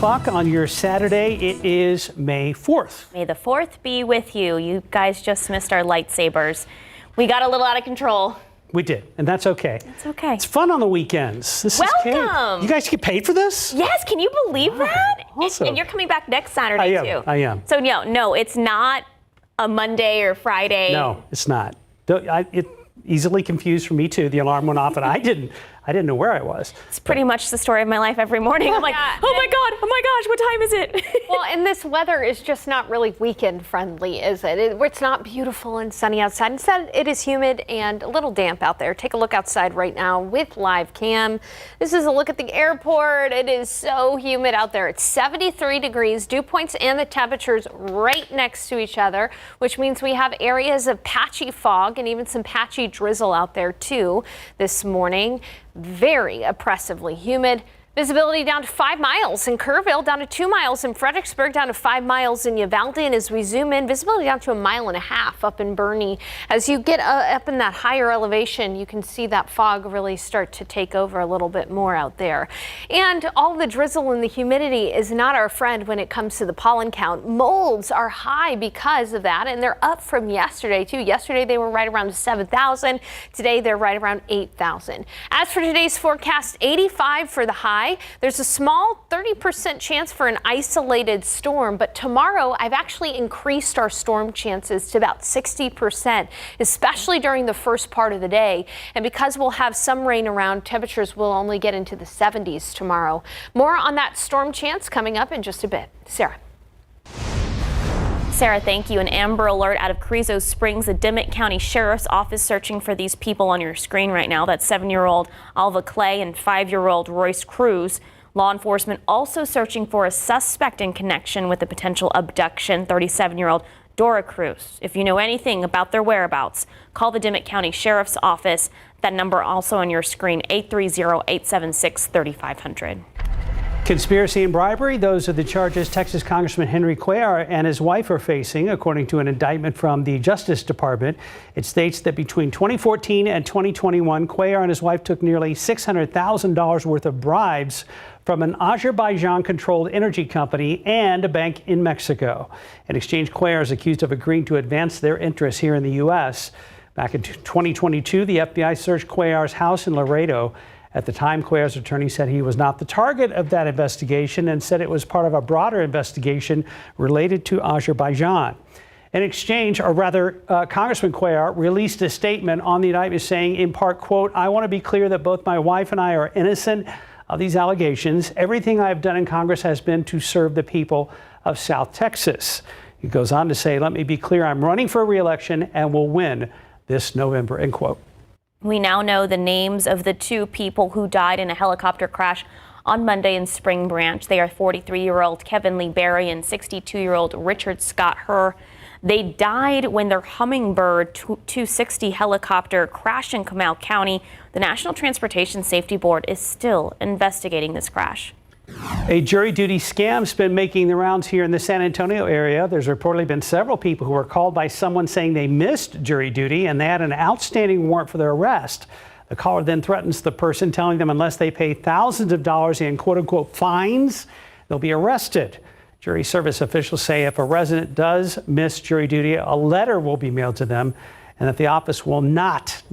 o'clock on your Saturday. It is May 4th. May the 4th be with you. You guys just missed our lightsabers. We got a little out of control. We did, and that's okay. It's okay. It's fun on the weekends. This Welcome. is great. You guys get paid for this? Yes, can you believe that? Awesome. And you're coming back next Saturday too. I am. So no, it's not a Monday or Friday. No, it's not. It easily confused for me too. The alarm went off and I didn't know where I was. It's pretty much the story of my life every morning. I'm like, oh my gosh, what time is it? Well, and this weather is just not really weekend friendly, is it? It's not beautiful and sunny outside. Instead, it is humid and a little damp out there. Take a look outside right now with live cam. This is a look at the airport. It is so humid out there. It's 73 degrees. Dew points and the temperatures right next to each other, which means we have areas of patchy fog and even some patchy drizzle out there too this morning. Very oppressively humid. Visibility down to 5 miles in Kerrville, down to 2 miles in Fredericksburg, down to 5 miles in Uvalde. And as we zoom in, visibility down to 1.5 miles up in Bernie. As you get up in that higher elevation, you can see that fog really start to take over a little bit more out there. And all the drizzle and the humidity is not our friend when it comes to the pollen count. Molds are high because of that, and they're up from yesterday too. Yesterday they were right around 7,000. Today they're right around 8,000. As for today's forecast, 85 for the high. There's a small 30% chance for an isolated storm, but tomorrow I've actually increased our storm chances to about 60%, especially during the first part of the day. And because we'll have some rain around, temperatures will only get into the 70s tomorrow. More on that storm chance coming up in just a bit. Sarah, thank you. An Amber Alert out of Carrizo Springs. The Dimmitt County Sheriff's Office searching for these people on your screen right now. That's 7-year-old Alva Clay and 5-year-old Royce Cruz. Law enforcement also searching for a suspect in connection with the potential abduction, 37-year-old Dora Cruz. If you know anything about their whereabouts, call the Dimmitt County Sheriff's Office. That number also on your screen, 830-876-3500. Conspiracy and bribery, those are the charges Texas Congressman Henry Cuellar and his wife are facing, according to an indictment from the Justice Department. It states that between 2014 and 2021, Cuellar and his wife took nearly $600,000 worth of bribes from an Azerbaijan-controlled energy company and a bank in Mexico. In exchange, Cuellar is accused of agreeing to advance their interests here in the U.S. Back in 2022, the FBI searched Cuellar's house in Laredo. At the time, Cuellar's attorney said he was not the target of that investigation and said it was part of a broader investigation related to Azerbaijan. In exchange, or rather, Congressman Cuellar released a statement on the indictment saying, in part, quote, "I want to be clear that both my wife and I are innocent of these allegations. Everything I have done in Congress has been to serve the people of South Texas." He goes on to say, "Let me be clear, I'm running for re-election and will win this November," end quote. We now know the names of the 2 people who died in a helicopter crash on Monday in Spring Branch. They are 43-year-old Kevin Lee Berry and 62-year-old Richard Scott Herr. They died when their Hummingbird 260 helicopter crashed in Comal County. The National Transportation Safety Board is still investigating this crash. A jury duty scam's been making the rounds here in the San Antonio area. There's reportedly been several people who were called by someone saying they missed jury duty and they had an outstanding warrant for their arrest. The caller then threatens the person, telling them unless they pay thousands of dollars in quote-unquote fines, they'll be arrested. Jury service officials say if a resident does miss jury duty, a letter will be mailed to them and that the office will not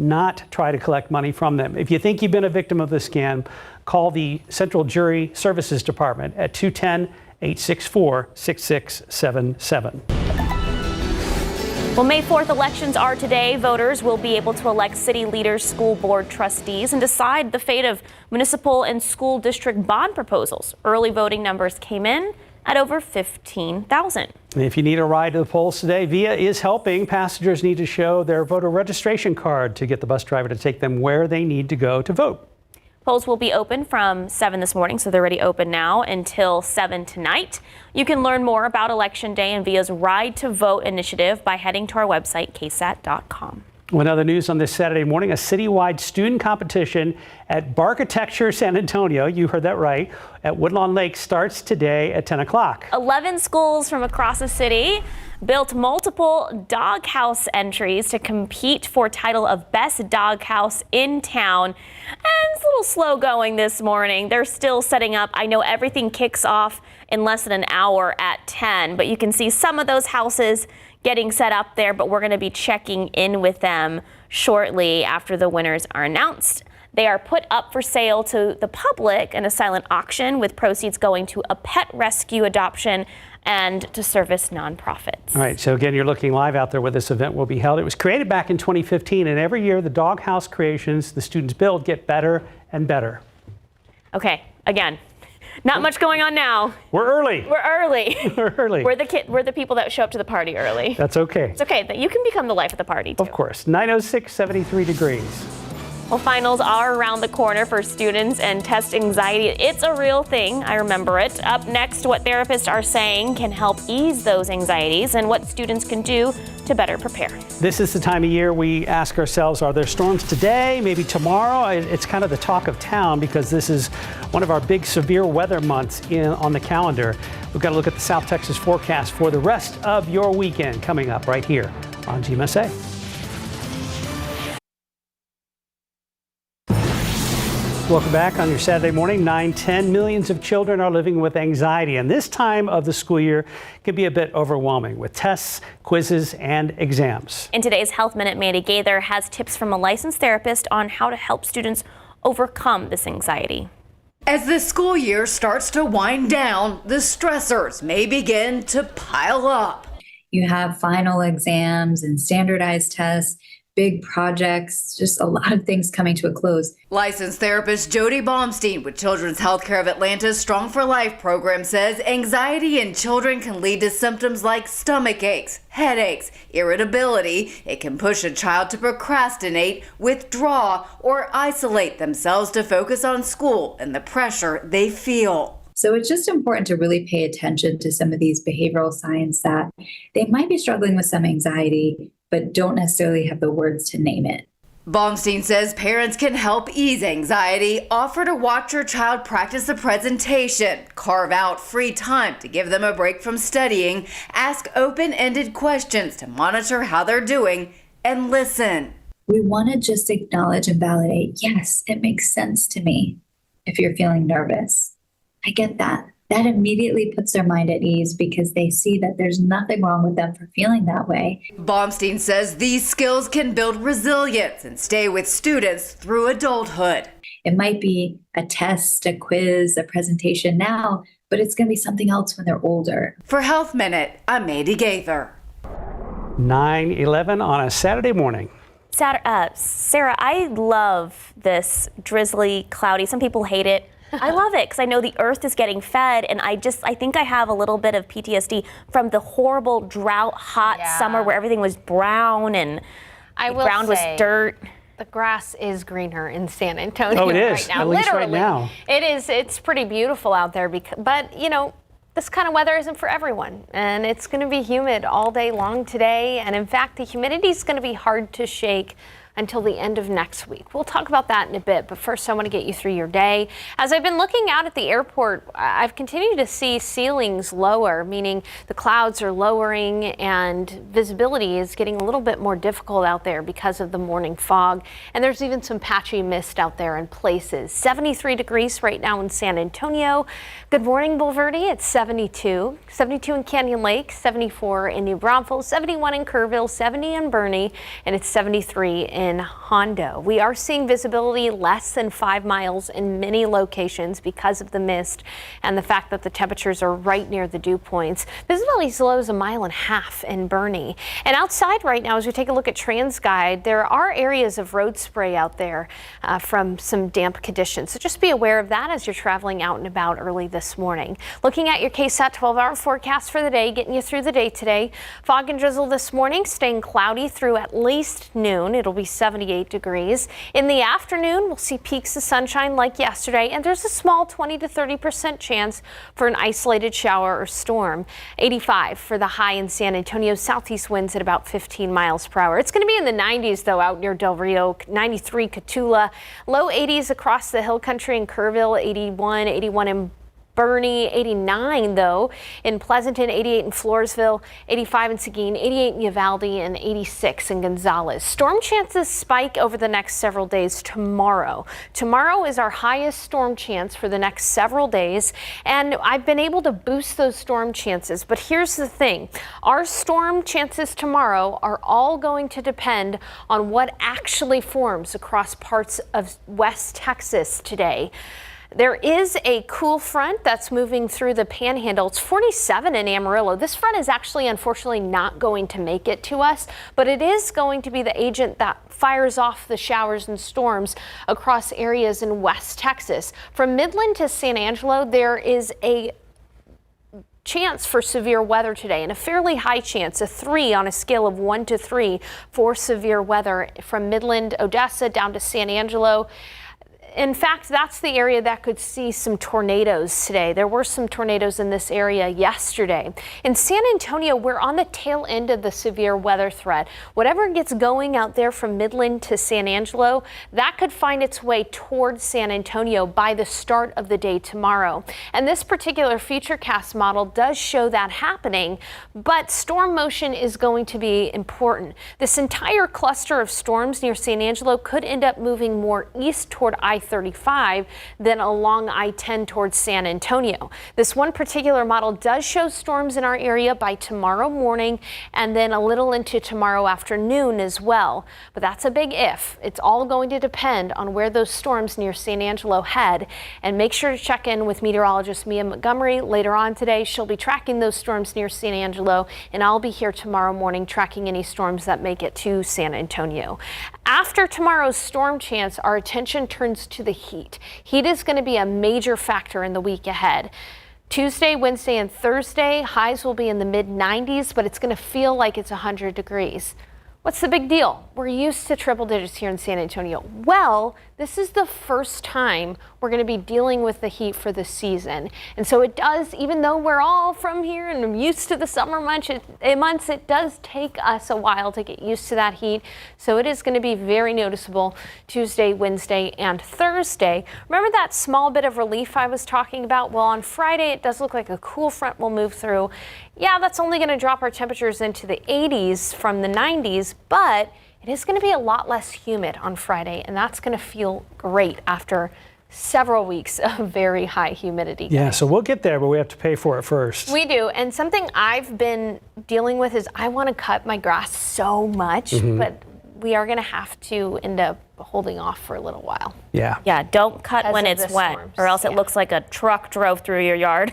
try to collect money from them. If you think you've been a victim of this scam, call the Central Jury Services Department at 210-864-6677. Well, May 4th elections are today. Voters will be able to elect city leaders, school board trustees, and decide the fate of municipal and school district bond proposals. Early voting numbers came in at over 15,000. If you need a ride to the polls today, VIA is helping. Passengers need to show their voter registration card to get the bus driver to take them where they need to go to vote. Polls will be open from 7 this morning, so they're already open now, until 7 tonight. You can learn more about Election Day and VIA's Ride to Vote initiative by heading to our website, KSAT.com. One other news on this Saturday morning, a citywide student competition at Barkitecture San Antonio. You heard that right. At Woodlawn Lake starts today at 10 o'clock. 11 schools from across the city built multiple doghouse entries to compete for title of best doghouse in town. And it's a little slow going this morning. They're still setting up. I know everything kicks off in less than an hour at 10, but you can see some of those houses getting set up there, but we're going to be checking in with them shortly after the winners are announced. They are put up for sale to the public in a silent auction, with proceeds going to a pet rescue adoption and to service nonprofits. All right, so again, you're looking live out there where this event will be held. It was created back in 2015, and every year the doghouse creations the students build get better and better. Okay, again, not much going on now. We're early. We're early. We're early. We're the people that show up to the party early. That's okay. It's okay. You can become the life of the party too. Of course. 9:06, 73 degrees. Well, finals are around the corner for students, and test anxiety, it's a real thing. I remember it. Up next, what therapists are saying can help ease those anxieties and what students can do to better prepare. This is the time of year we ask ourselves, are there storms today, maybe tomorrow? It's kind of the talk of town because this is one of our big severe weather months on the calendar. We've got to look at the South Texas forecast for the rest of your weekend coming up right here on GMSA. Welcome back on your Saturday morning, 9:10. Millions of children are living with anxiety, and this time of the school year can be a bit overwhelming with tests, quizzes, and exams. In today's Health Minute, Mandy Gaither has tips from a licensed therapist on how to help students overcome this anxiety. As the school year starts to wind down, the stressors may begin to pile up. You have final exams and standardized tests, big projects, just a lot of things coming to a close. Licensed therapist Jody Baumstein with Children's Healthcare of Atlanta's Strong for Life program says anxiety in children can lead to symptoms like stomach aches, headaches, irritability. It can push a child to procrastinate, withdraw, or isolate themselves to focus on school and the pressure they feel. So it's just important to really pay attention to some of these behavioral signs that they might be struggling with some anxiety, but don't necessarily have the words to name it. Baumstein says parents can help ease anxiety, offer to watch your child practice a presentation, carve out free time to give them a break from studying, ask open-ended questions to monitor how they're doing, and listen. We want to just acknowledge and validate, yes, it makes sense to me if you're feeling nervous. I get that. That immediately puts their mind at ease because they see that there's nothing wrong with them for feeling that way. Baumstein says these skills can build resilience and stay with students through adulthood. It might be a test, a quiz, a presentation now, but it's going to be something else when they're older. For Health Minute, I'm Mandy Gaither. 9:11 on a Saturday morning. Sarah, I love this drizzly, cloudy. Some people hate it. I love it because I know the earth is getting fed, and I think I have a little bit of PTSD from the horrible drought, hot summer where everything was brown and the ground was dirt. The grass is greener in San Antonio right now. right now. At least right now. It is. It's pretty beautiful out there, but you know, this kind of weather isn't for everyone, and it's going to be humid all day long today, and in fact, the humidity is going to be hard to shake until the end of next week. We'll talk about that in a bit, but first I want to get you through your day. As I've been looking out at the airport, I've continued to see ceilings lower, meaning the clouds are lowering and visibility is getting a little bit more difficult out there because of the morning fog. And there's even some patchy mist out there in places. 73 degrees right now in San Antonio. Good morning, Bulverde. It's 72. 72 in Canyon Lake, 74 in New Braunfels, 71 in Kerrville, 70 in Boerne, and it's 73 in Hondo. We are seeing visibility less than 5 miles in many locations because of the mist and the fact that the temperatures are right near the dew points. Visibility as low as 1.5 miles in Boerne. And outside right now, as we take a look at TransGuide, there are areas of road spray out there from some damp conditions. So just be aware of that as you're traveling out and about early this morning. Looking at your KSAT 12-hour forecast for the day, getting you through the day today. Fog and drizzle this morning, staying cloudy through at least noon. It'll be 78 degrees. In the afternoon, we'll see peaks of sunshine like yesterday, and there's a small 20 to 30% chance for an isolated shower or storm. 85 for the high in San Antonio, southeast winds at about 15 miles per hour. It's going to be in the 90s, though, out near Del Rio, 93 Cotulla, low 80s across the hill country in Kerrville, 81 in Bernie, 89 though in Pleasanton, 88 in Floresville, 85 in Seguin, 88 in Uvalde, and 86 in Gonzales. Storm chances spike over the next several days tomorrow. Tomorrow is our highest storm chance for the next several days, and I've been able to boost those storm chances. But here's the thing, our storm chances tomorrow are all going to depend on what actually forms across parts of West Texas today. There is a cool front that's moving through the panhandle. It's 47 in Amarillo. This front is actually, unfortunately, not going to make it to us, but it is going to be the agent that fires off the showers and storms across areas in West Texas. From Midland to San Angelo, there is a chance for severe weather today, and a fairly high chance, a 3 on a scale of 1 to 3 for severe weather from Midland, Odessa down to San Angelo. In fact, that's the area that could see some tornadoes today. There were some tornadoes in this area yesterday. In San Antonio, we're on the tail end of the severe weather threat. Whatever gets going out there from Midland to San Angelo, that could find its way towards San Antonio by the start of the day tomorrow. And this particular Futurecast model does show that happening, but storm motion is going to be important. This entire cluster of storms near San Angelo could end up moving more east toward I-35 than along I-10 towards San Antonio. This one particular model does show storms in our area by tomorrow morning and then a little into tomorrow afternoon as well. But that's a big if. It's all going to depend on where those storms near San Angelo head. And make sure to check in with meteorologist Mia Montgomery later on today. She'll be tracking those storms near San Angelo, and I'll be here tomorrow morning tracking any storms that make it to San Antonio. After tomorrow's storm chance, our attention turns to the heat. Heat is going to be a major factor in the week ahead. Tuesday, Wednesday, and Thursday, highs will be in the mid-90s, but it's going to feel like it's 100 degrees. What's the big deal? We're used to triple digits here in San Antonio. Well, this is the first time we're going to be dealing with the heat for the season. And so it does, even though we're all from here and I'm used to the summer months, it does take us a while to get used to that heat. So it is going to be very noticeable Tuesday, Wednesday, and Thursday. Remember that small bit of relief I was talking about? Well, on Friday, it does look like a cool front will move through. Yeah, that's only going to drop our temperatures into the 80s from the 90s, but it is going to be a lot less humid on Friday, and that's going to feel great after several weeks of very high humidity. Yeah, so we'll get there, but we have to pay for it first. We do, and something I've been dealing with is I want to cut my grass so much, but we are going to have to end up holding off for a little while. Yeah. Yeah, don't cut Because when of it's the wet, storms. or else it Yeah. looks like a truck drove through your yard.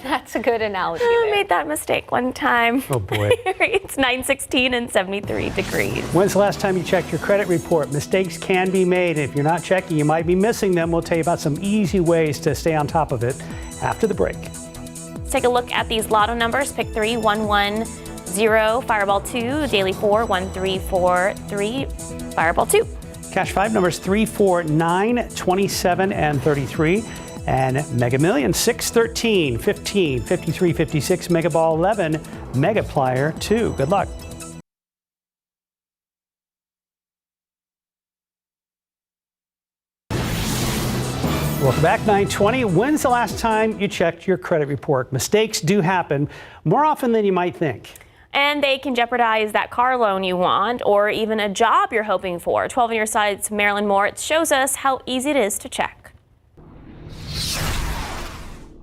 That's a good analogy I there. made that mistake one time. Oh boy. It's 9:16 and 73 degrees. When's the last time you checked your credit report? Mistakes can be made. If you're not checking, you might be missing them. We'll tell you about some easy ways to stay on top of it after the break. Let's take a look at these lotto numbers. Pick 3, 1, 1, 0, Fireball 2, Daily 4, 1, 3, 4, 3, Fireball 2. Cash 5 numbers 3, 4, 9, 27, and 33. And Mega Millions 6, 13, 15, 53, 56, Mega Ball 11, Mega Plier 2. Good luck. Welcome back, 9:20. When's the last time you checked your credit report? Mistakes do happen more often than you might think. And they can jeopardize that car loan you want or even a job you're hoping for. 12 on your side's Marilyn Moritz shows us how easy it is to check.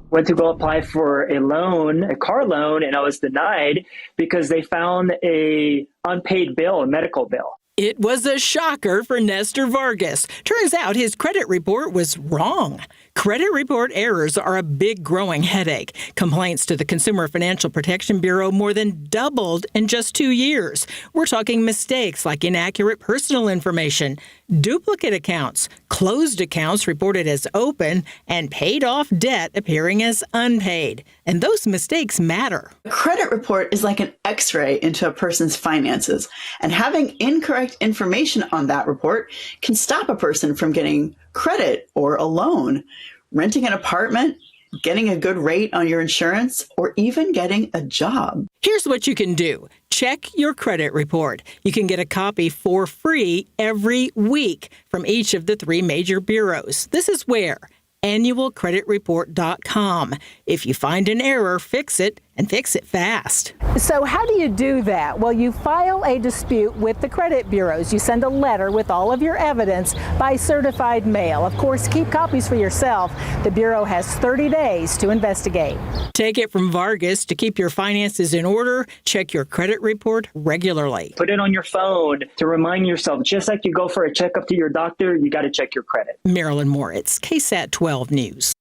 Went to go apply for a loan, a car loan, and I was denied because they found a unpaid bill, a medical bill. It was a shocker for Nestor Vargas. Turns out his credit report was wrong. Credit report errors are a big growing headache. Complaints to the Consumer Financial Protection Bureau more than doubled in just 2 years. We're talking mistakes like inaccurate personal information, duplicate accounts, closed accounts reported as open, and paid off debt appearing as unpaid. And those mistakes matter. A credit report is like an x-ray into a person's finances, and having incorrect information on that report can stop a person from getting credit or a loan, renting an apartment, getting a good rate on your insurance, or even getting a job. Here's what you can do. Check your credit report. You can get a copy for free every week from each of the 3 major bureaus. This is where annualcreditreport.com. If you find an error, fix it, and fix it fast. So how do you do that? Well, you file a dispute with the credit bureaus. You send a letter with all of your evidence by certified mail. Of course, keep copies for yourself. The Bureau has 30 days to investigate. Take it from Vargas. To keep your finances in order, check your credit report regularly. Put it on your phone to remind yourself, just like you go for a checkup to your doctor, you got to check your credit. Marilyn Moritz, KSAT 12 News.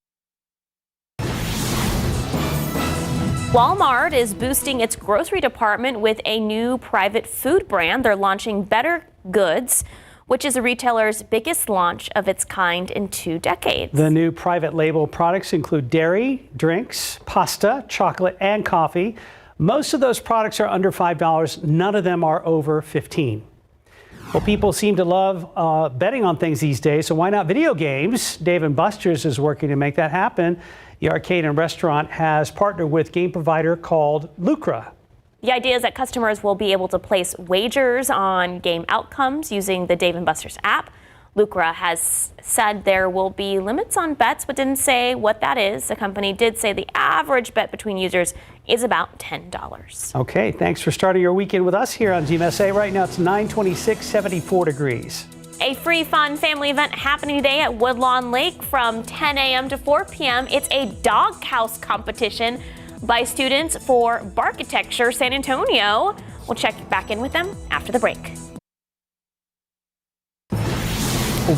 Walmart is boosting its grocery department with a new private food brand. They're launching Better Goods, which is the retailer's biggest launch of its kind in 2 decades. The new private label products include dairy, drinks, pasta, chocolate, and coffee. Most of those products are under $5. None of them are over $15. Well, people seem to love betting on things these days, so why not video games? Dave & Buster's is working to make that happen. The arcade and restaurant has partnered with game provider called Lucra. The idea is that customers will be able to place wagers on game outcomes using the Dave & Buster's app. Lucra has said there will be limits on bets, but didn't say what that is. The company did say the average bet between users is about $10. Okay, thanks for starting your weekend with us here on GMSA. Right now it's 9:26, 74 degrees. A free, fun family event happening today at Woodlawn Lake from 10 a.m. to 4 p.m. It's a doghouse competition by students for Barkitecture San Antonio. We'll check back in with them after the break.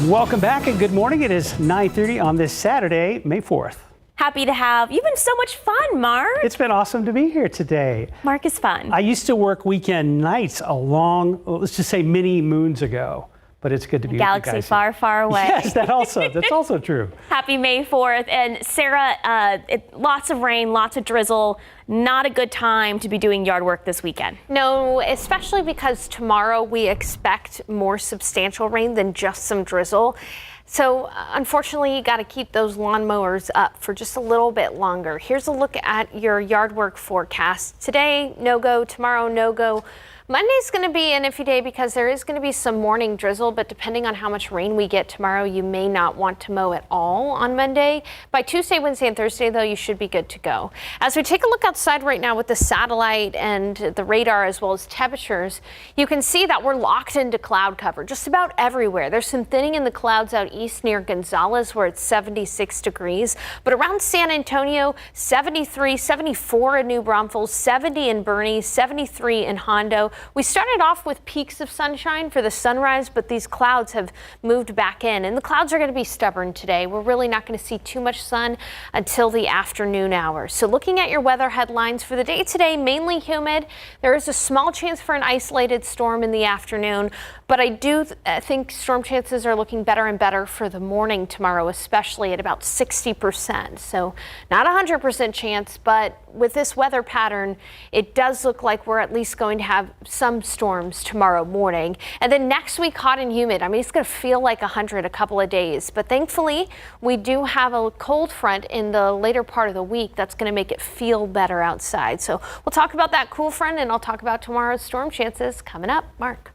Welcome back and good morning. It is 9:30 on this Saturday, May 4th. Happy to have you. Been so much fun, Mark. It's been awesome to be here today. Mark is fun. I used to work weekend nights let's just say many moons ago. But it's good to be with you guys. Galaxy far, far away. Yes, that's also true. Happy May 4th. And Sarah, lots of rain, lots of drizzle. Not a good time to be doing yard work this weekend. No, especially because tomorrow we expect more substantial rain than just some drizzle. So unfortunately, you got to keep those lawnmowers up for just a little bit longer. Here's a look at your yard work forecast. Today, no go. Tomorrow, no go. Monday's going to be an iffy day because there is going to be some morning drizzle, but depending on how much rain we get tomorrow, you may not want to mow at all on Monday. By Tuesday, Wednesday, and Thursday, though, you should be good to go. As we take a look outside right now with the satellite and the radar as well as temperatures, you can see that we're locked into cloud cover just about everywhere. There's some thinning in the clouds out east near Gonzales where it's 76 degrees, but around San Antonio, 73, 74 in New Braunfels, 70 in Boerne, 73 in Hondo. We started off with peaks of sunshine for the sunrise, but these clouds have moved back in, and the clouds are going to be stubborn today. We're really not going to see too much sun until the afternoon hours. So looking at your weather headlines for the day today, mainly humid. There is a small chance for an isolated storm in the afternoon, but I do think storm chances are looking better and better for the morning tomorrow, especially at about 60%. So not 100% chance, but with this weather pattern, it does look like we're at least going to have some storms tomorrow morning. And then next week, hot and humid. I mean, it's going to feel like 100 a couple of days, but thankfully we do have a cold front in the later part of the week that's going to make it feel better outside. So we'll talk about that cool front, and I'll talk about tomorrow's storm chances coming up. Mark.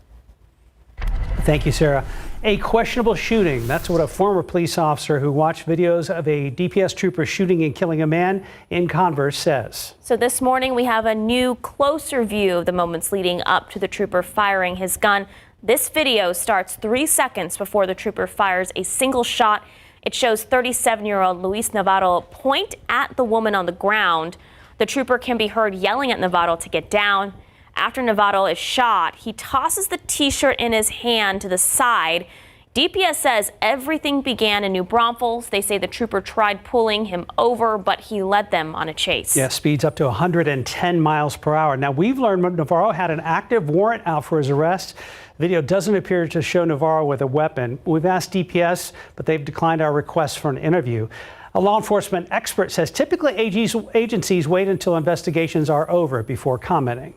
Thank you, Sarah. A questionable shooting. That's what a former police officer who watched videos of a DPS trooper shooting and killing a man in Converse says. So this morning we have a new, closer view of the moments leading up to the trooper firing his gun. This video starts 3 seconds before the trooper fires a single shot. It shows 37-year-old Luis Navarro point at the woman on the ground. The trooper can be heard yelling at Navarro to get down. After Navarro is shot, he tosses the T-shirt in his hand to the side. DPS says everything began in New Braunfels. They say the trooper tried pulling him over, but he led them on a chase. Yeah, speeds up to 110 miles per hour. Now, we've learned Navarro had an active warrant out for his arrest. The video doesn't appear to show Navarro with a weapon. We've asked DPS, but they've declined our request for an interview. A law enforcement expert says typically agencies wait until investigations are over before commenting.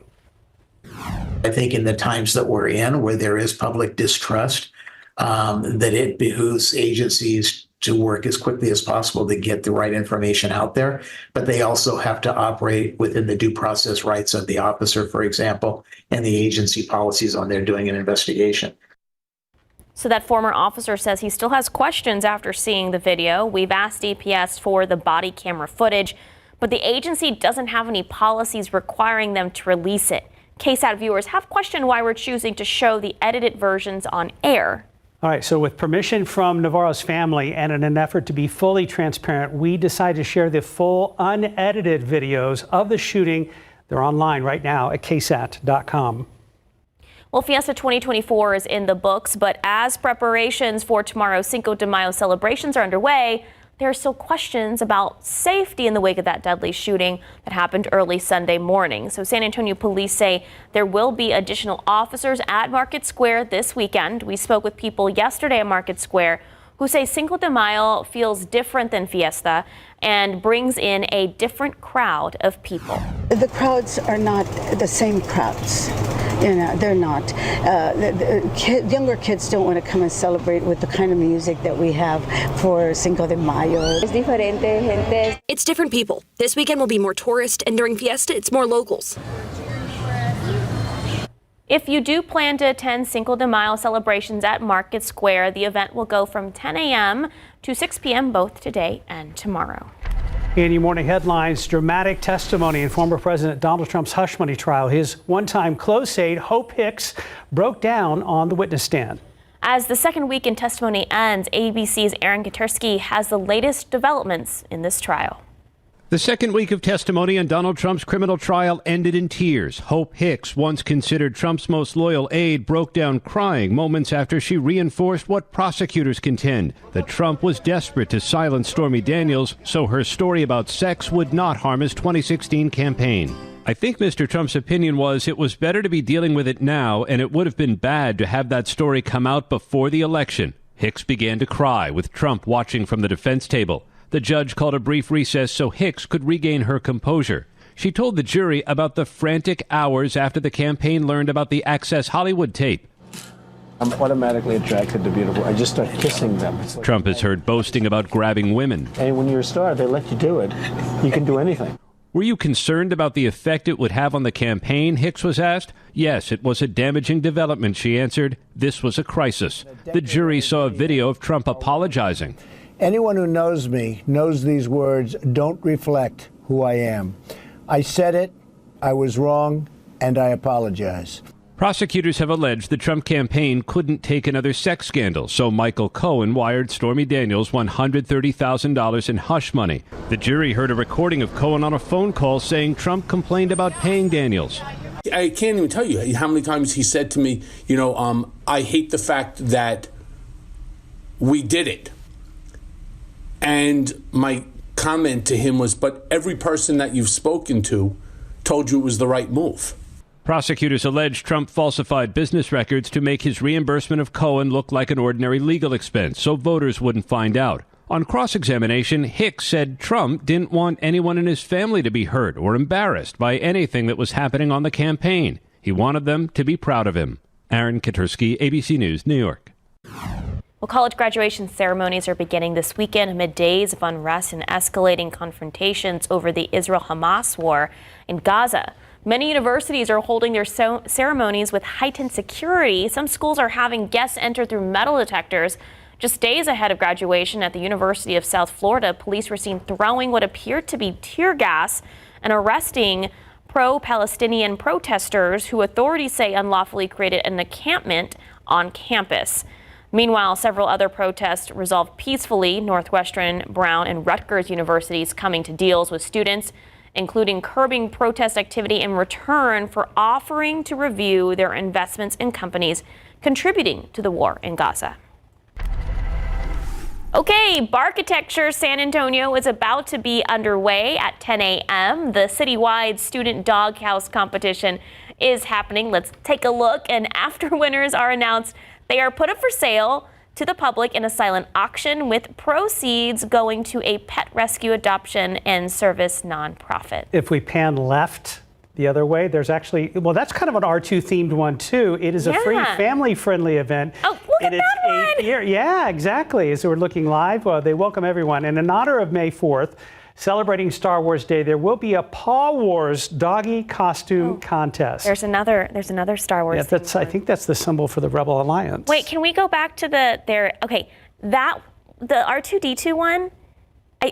I think in the times that we're in, where there is public distrust, that it behooves agencies to work as quickly as possible to get the right information out there. But they also have to operate within the due process rights of the officer, for example, and the agency policies on their doing an investigation. So that former officer says he still has questions after seeing the video. We've asked DPS for the body camera footage, but the agency doesn't have any policies requiring them to release it. KSAT viewers have questioned why we're choosing to show the edited versions on air. All right, so with permission from Navarro's family and in an effort to be fully transparent, we decided to share the full unedited videos of the shooting. They're online right now at KSAT.com. Well, Fiesta 2024 is in the books, but as preparations for tomorrow's Cinco de Mayo celebrations are underway, there are still questions about safety in the wake of that deadly shooting that happened early Sunday morning. So San Antonio police say there will be additional officers at Market Square this weekend. We spoke with people yesterday at Market Square who say Cinco de Mayo feels different than Fiesta and brings in a different crowd of people. The crowds are not the same crowds. You know, they're not. Younger kids don't want to come and celebrate with the kind of music that we have for Cinco de Mayo. It's different people. This weekend will be more tourist, and during Fiesta, it's more locals. If you do plan to attend Cinco de Mayo celebrations at Market Square, the event will go from 10 a.m. to 6 p.m. both today and tomorrow. In your morning headlines, dramatic testimony in former President Donald Trump's hush money trial. His one-time close aide, Hope Hicks, broke down on the witness stand. As the second week in testimony ends, ABC's Aaron Katursky has the latest developments in this trial. The second week of testimony on Donald Trump's criminal trial ended in tears. Hope Hicks, once considered Trump's most loyal aide, broke down crying moments after she reinforced what prosecutors contend, that Trump was desperate to silence Stormy Daniels so her story about sex would not harm his 2016 campaign. I think Mr. Trump's opinion was it was better to be dealing with it now, and it would have been bad to have that story come out before the election. Hicks began to cry, with Trump watching from the defense table. The judge called a brief recess so Hicks could regain her composure. She told the jury about the frantic hours after the campaign learned about the Access Hollywood tape. I'm automatically attracted to beautiful. I just start kissing them. Like, Trump is heard boasting about grabbing women. And when you're a star, they let you do it. You can do anything. Were you concerned about the effect it would have on the campaign, Hicks was asked. Yes, it was a damaging development, she answered. This was a crisis. The jury saw a video of Trump apologizing. Anyone who knows me knows these words don't reflect who I am. I said it, I was wrong, and I apologize. Prosecutors have alleged the Trump campaign couldn't take another sex scandal, so Michael Cohen wired Stormy Daniels $130,000 in hush money. The jury heard a recording of Cohen on a phone call saying Trump complained about paying Daniels. I can't even tell you how many times he said to me, I hate the fact that we did it. And my comment to him was, but every person that you've spoken to told you it was the right move. Prosecutors allege Trump falsified business records to make his reimbursement of Cohen look like an ordinary legal expense, so voters wouldn't find out. On cross-examination, Hicks said Trump didn't want anyone in his family to be hurt or embarrassed by anything that was happening on the campaign. He wanted them to be proud of him. Aaron Katursky, ABC News, New York. Well, college graduation ceremonies are beginning this weekend amid days of unrest and escalating confrontations over the Israel-Hamas war in Gaza. Many universities are holding their ceremonies with heightened security. Some schools are having guests enter through metal detectors. Just days ahead of graduation at the University of South Florida, police were seen throwing what appeared to be tear gas and arresting pro-Palestinian protesters who authorities say unlawfully created an encampment on campus. Meanwhile, several other protests resolved peacefully. Northwestern, Brown, and Rutgers universities coming to deals with students, including curbing protest activity in return for offering to review their investments in companies contributing to the war in Gaza. Okay, Barkitecture San Antonio is about to be underway at 10 a.m. The citywide student doghouse competition is happening. Let's take a look, and after winners are announced, they are put up for sale to the public in a silent auction, with proceeds going to a pet rescue, adoption, and service nonprofit. If we pan left the other way, there's actually, well, that's kind of an R2 themed one too. It is a free family friendly event. Oh, look at that one. Yeah, exactly. So we're looking live. Well, they welcome everyone. And in honor of May 4th, celebrating Star Wars Day, there will be a Paw Wars doggy costume contest. There's another Star Wars. Yeah, I think that's the symbol for the Rebel Alliance. Wait, can we go back to the R2-D2 one?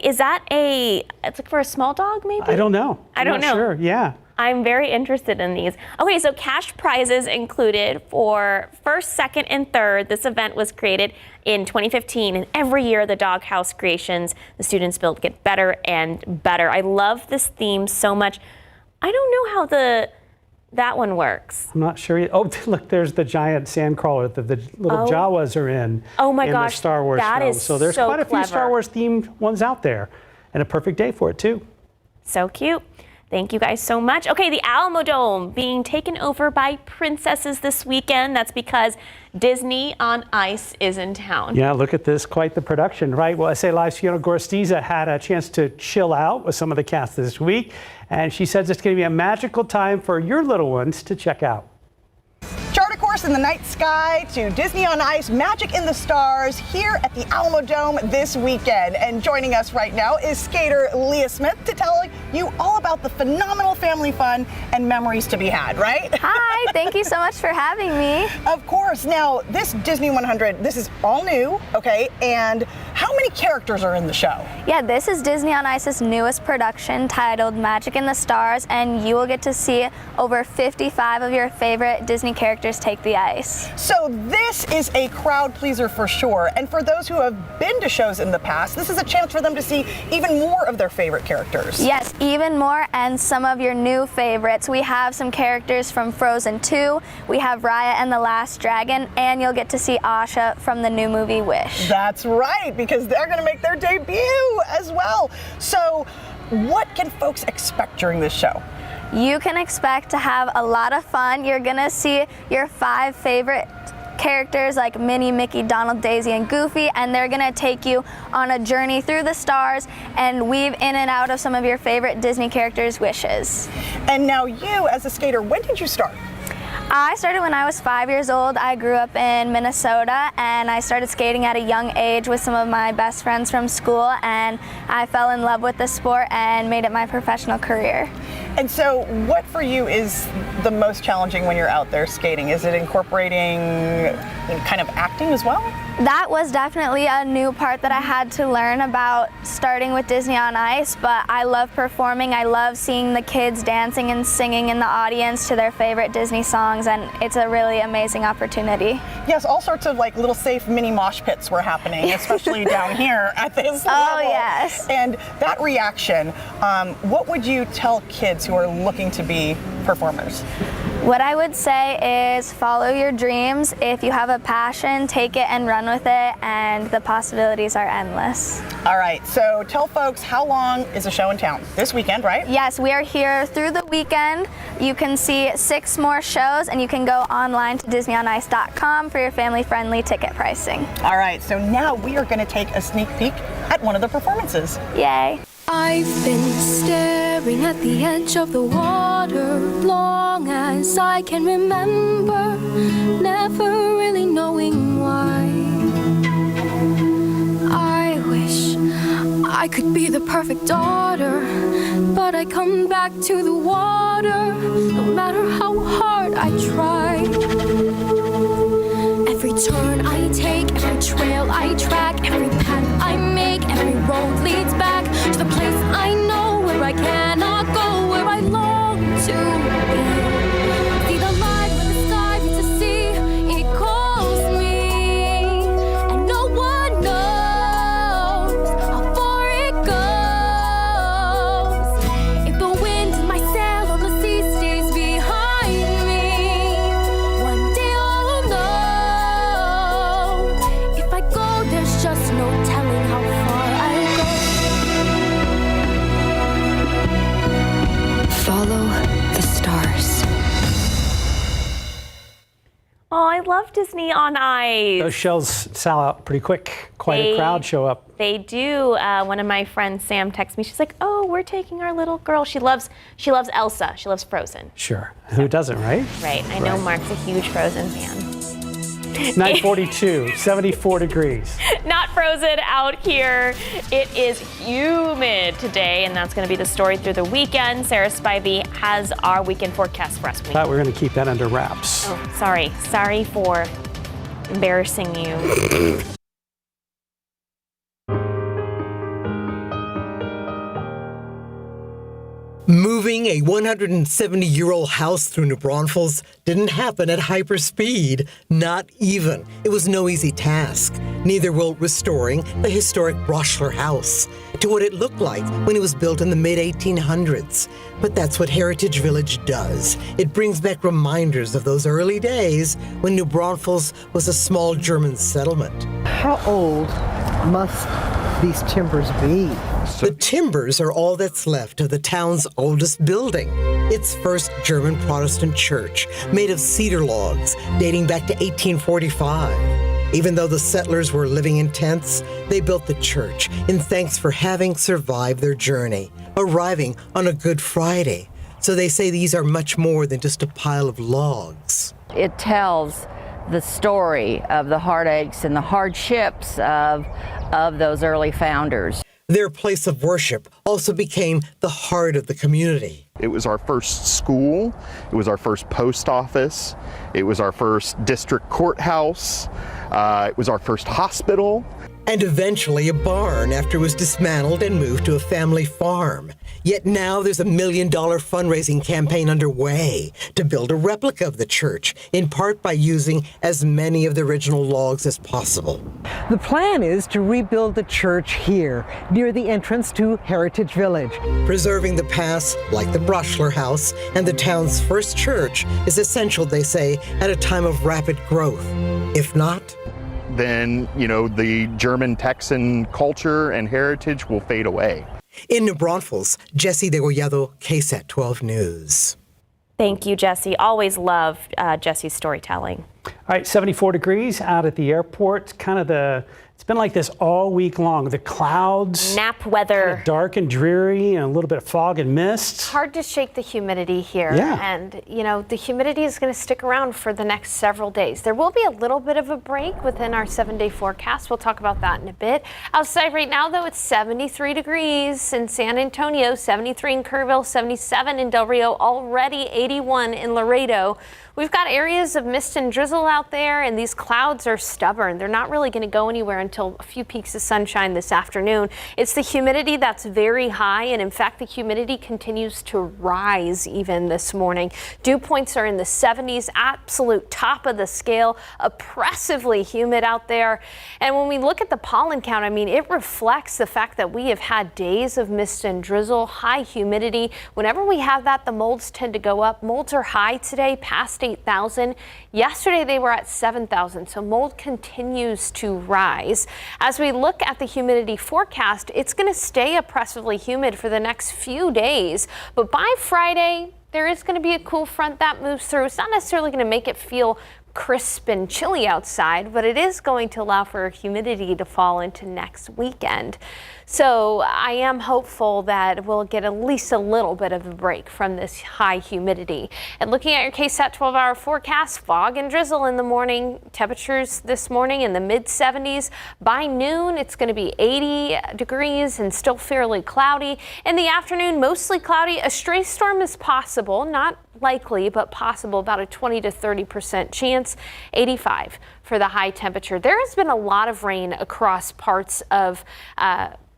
Is that it's like for a small dog maybe? I don't know. I don't know. Sure, yeah. I'm very interested in these. Okay, so cash prizes included for first, second, and third. This event was created in 2015, and every year the doghouse creations the students build get better and better. I love this theme so much. I don't know how that one works. I'm not sure. Oh, look, there's the giant sandcrawler that the little Jawas are in. Oh my in gosh, the Star Wars that film. is so there's quite a few clever. Star Wars themed ones out there, and a perfect day for it too. So cute. Thank you guys so much. Okay, the Alamo Dome being taken over by princesses this weekend. That's because Disney on Ice is in town. Yeah, look at this, quite the production, right? Well, SA Live's Fiona Gorostiza had a chance to chill out with some of the cast this week, and she says it's going to be a magical time for your little ones to check out. Chart a course in the night sky to Disney on Ice, Magic in the Stars here at the Alamo Dome this weekend. And joining us right now is skater Leah Smith to tell you all about the phenomenal family fun and memories to be had, right? Hi, thank you so much for having me. Of course. Now, this Disney 100, this is all new, okay? And how many characters are in the show? Yeah, this is Disney on Ice's newest production titled Magic in the Stars, and you will get to see over 55 of your favorite Disney characters take the ice. So this is a crowd pleaser for sure. And for those who have been to shows in the past, this is a chance for them to see even more of their favorite characters. Yes, even more, and some of your new favorites. We have some characters from Frozen 2, we have Raya and the Last Dragon, and you'll get to see Asha from the new movie Wish. That's right, because they're going to make their debut as well. So what can folks expect during this show? You can expect to have a lot of fun. You're gonna see your 5 favorite characters like Minnie, Mickey, Donald, Daisy, and Goofy, and they're gonna take you on a journey through the stars and weave in and out of some of your favorite Disney characters' wishes. And now you, as a skater, when did you start? I started when I was 5 years old. I grew up in Minnesota, and I started skating at a young age with some of my best friends from school, and I fell in love with the sport and made it my professional career. And so what for you is the most challenging when you're out there skating? Is it incorporating kind of acting as well? That was definitely a new part that I had to learn about starting with Disney on Ice, but I love performing. I love seeing the kids dancing and singing in the audience to their favorite Disney songs, and it's a really amazing opportunity. Yes, all sorts of like little safe mini mosh pits were happening, especially down here at this level. Oh, yes. And that reaction, what would you tell kids who are looking to be performers? What I would say is follow your dreams. If you have a passion, take it and run with it, and the possibilities are endless. All right, so tell folks, how long is the show in town? This weekend, right? Yes, we are here through the weekend. You can see 6 more shows, and you can go online to DisneyOnIce.com for your family-friendly ticket pricing. All right, so now we are going to take a sneak peek at one of the performances. Yay. I've been staring at the edge of the water long as I can remember, never really knowing why. I wish I could be the perfect daughter, but I come back to the water no matter how hard I try. Every turn I take, every trail I track, every path I make, every road leads back to the place I know where I cannot go, where I long to be. See the light where the sky meets the sea, it calls me, and no one knows how far it goes. If the wind in my sail on the sea stays behind me, one day I'll know. If I go, there's just no telling follow the stars. Oh, I love Disney on Ice. Those shows sell out pretty quick. Quite a crowd show up. They do. One of my friends, Sam, texts me. She's like, "Oh, we're taking our little girl. She loves Elsa. She loves Frozen." Sure. Who doesn't, right? Right. I know Mark's a huge Frozen fan. 9:42, 74 degrees. Not Frozen out here. It is humid today, and that's going to be the story through the weekend. Sarah Spivey has our weekend forecast for us. Thought we were going to keep that under wraps. Oh, sorry. Sorry for embarrassing you. Moving a 170-year-old house through New Braunfels didn't happen at hyperspeed, not even. It was no easy task. Neither will restoring the historic Broschler house to what it looked like when it was built in the mid-1800s. But that's what Heritage Village does. It brings back reminders of those early days when New Braunfels was a small German settlement. How old must these timbers be? The timbers are all that's left of the town's oldest building. Its first German Protestant church, made of cedar logs, dating back to 1845. Even though the settlers were living in tents, they built the church in thanks for having survived their journey, arriving on a Good Friday. So they say these are much more than just a pile of logs. It tells the story of the heartaches and the hardships of those early founders. Their place of worship also became the heart of the community. It was our first school, it was our first post office, it was our first district courthouse, it was our first hospital. And eventually a barn after it was dismantled and moved to a family farm. Yet now there's a $1 million fundraising campaign underway to build a replica of the church, in part by using as many of the original logs as possible. The plan is to rebuild the church here, near the entrance to Heritage Village. Preserving the past, like the Broschler house and the town's first church, is essential, they say, at a time of rapid growth. If not, then, the German Texan culture and heritage will fade away. In New Braunfels, Jesse Degollado, KSAT 12 News. Thank you, Jesse. Always love Jesse's storytelling. All right, 74 degrees out at the airport. It's been like this all week long. The clouds. Nap weather. Dark and dreary and a little bit of fog and mist. It's hard to shake the humidity here. Yeah. And, the humidity is going to stick around for the next several days. There will be a little bit of a break within our 7-day forecast. We'll talk about that in a bit. Outside right now, though, it's 73 degrees in San Antonio, 73 in Kerrville, 77 in Del Rio, already 81 in Laredo. We've got areas of mist and drizzle out there, and these clouds are stubborn. They're not really going to go anywhere until a few peaks of sunshine this afternoon. It's the humidity that's very high, and in fact, the humidity continues to rise even this morning. Dew points are in the 70s, absolute top of the scale, oppressively humid out there. And when we look at the pollen count, it reflects the fact that we have had days of mist and drizzle, high humidity. Whenever we have that, the molds tend to go up. Molds are high today, past 8,000. Yesterday they were at 7,000, so mold continues to rise. As we look at the humidity forecast, it's going to stay oppressively humid for the next few days, but by Friday there is going to be a cool front that moves through. It's not necessarily going to make it feel crisp and chilly outside, but it is going to allow for humidity to fall into next weekend. So I am hopeful that we'll get at least a little bit of a break from this high humidity. And looking at your KSAT 12-hour forecast, fog and drizzle in the morning. Temperatures this morning in the mid-70s. By noon, it's going to be 80 degrees and still fairly cloudy. In the afternoon, mostly cloudy. A stray storm is possible, not likely, but possible, about a 20 to 30% chance. 85 for the high temperature. There has been a lot of rain across parts of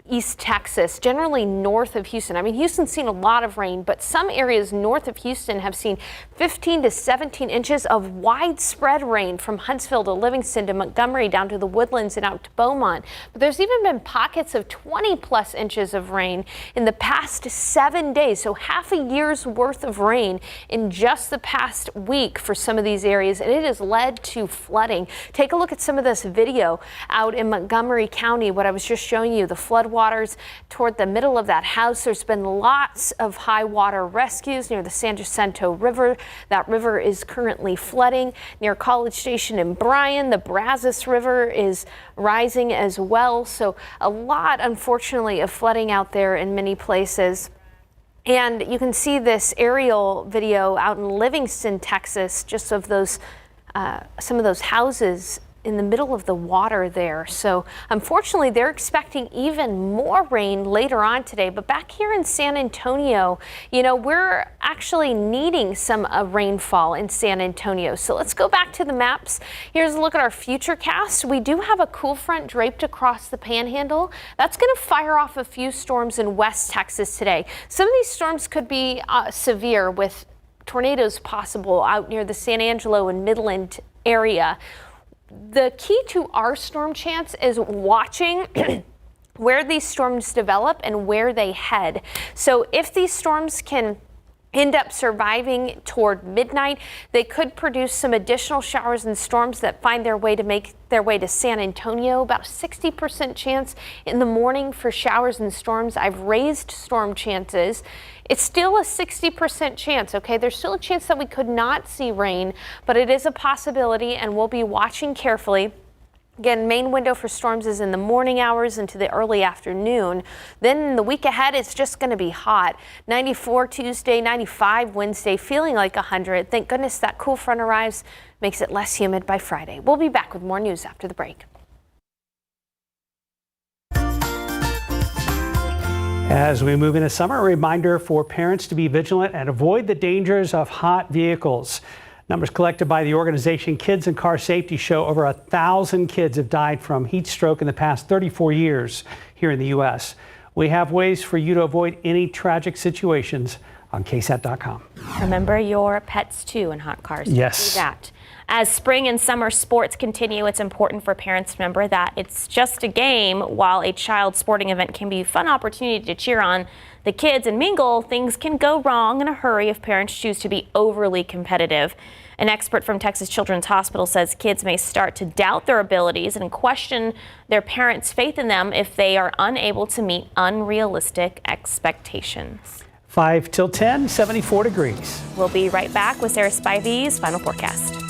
East Texas, generally north of Houston. Houston's seen a lot of rain, but some areas north of Houston have seen 15 to 17 inches of widespread rain from Huntsville to Livingston to Montgomery down to the Woodlands and out to Beaumont. But there's even been pockets of 20 plus inches of rain in the past 7 days. So half a year's worth of rain in just the past week for some of these areas. And it has led to flooding. Take a look at some of this video out in Montgomery County, what I was just showing you, the floodwaters toward the middle of that house. There's been lots of high water rescues near the San Jacinto River. That river is currently flooding. Near College Station in Bryan, the Brazos River is rising as well. So a lot, unfortunately, of flooding out there in many places. And you can see this aerial video out in Livingston, Texas, just of those some of those houses in the middle of the water there. So unfortunately, they're expecting even more rain later on today. But back here in San Antonio, you know, we're actually needing some rainfall in San Antonio. So let's go back to the maps. Here's a look at our futurecast. We do have a cool front draped across the panhandle. That's going to fire off a few storms in West Texas today. Some of these storms could be severe, with tornadoes possible out near the San Angelo and Midland area. The key to our storm chance is watching where these storms develop and where they head. So if these storms can end up surviving toward midnight, they could produce some additional showers and storms that find their way to make their way to San Antonio. About a 60% chance in the morning for showers and storms. I've raised storm chances. It's still a 60% chance, okay? There's still a chance that we could not see rain, but it is a possibility, and we'll be watching carefully. Again, main window for storms is in the morning hours into the early afternoon. Then the week ahead, it's just going to be hot. 94 Tuesday, 95 Wednesday, feeling like 100. Thank goodness that cool front arrives, makes it less humid by Friday. We'll be back with more news after the break. As we move into summer, a reminder for parents to be vigilant and avoid the dangers of hot vehicles. Numbers collected by the organization Kids and Car Safety show over 1,000 kids have died from heat stroke in the past 34 years here in the U.S. We have ways for you to avoid any tragic situations on KSAT.com. Remember your pets too in hot cars. Yes. Do that. As spring and summer sports continue, it's important for parents to remember that it's just a game. While a child sporting event can be a fun opportunity to cheer on the kids and mingle, things can go wrong in a hurry if parents choose to be overly competitive. An expert from Texas Children's Hospital says kids may start to doubt their abilities and question their parents' faith in them if they are unable to meet unrealistic expectations. 5 till 10, 74 degrees. We'll be right back with Sarah Spivey's final forecast.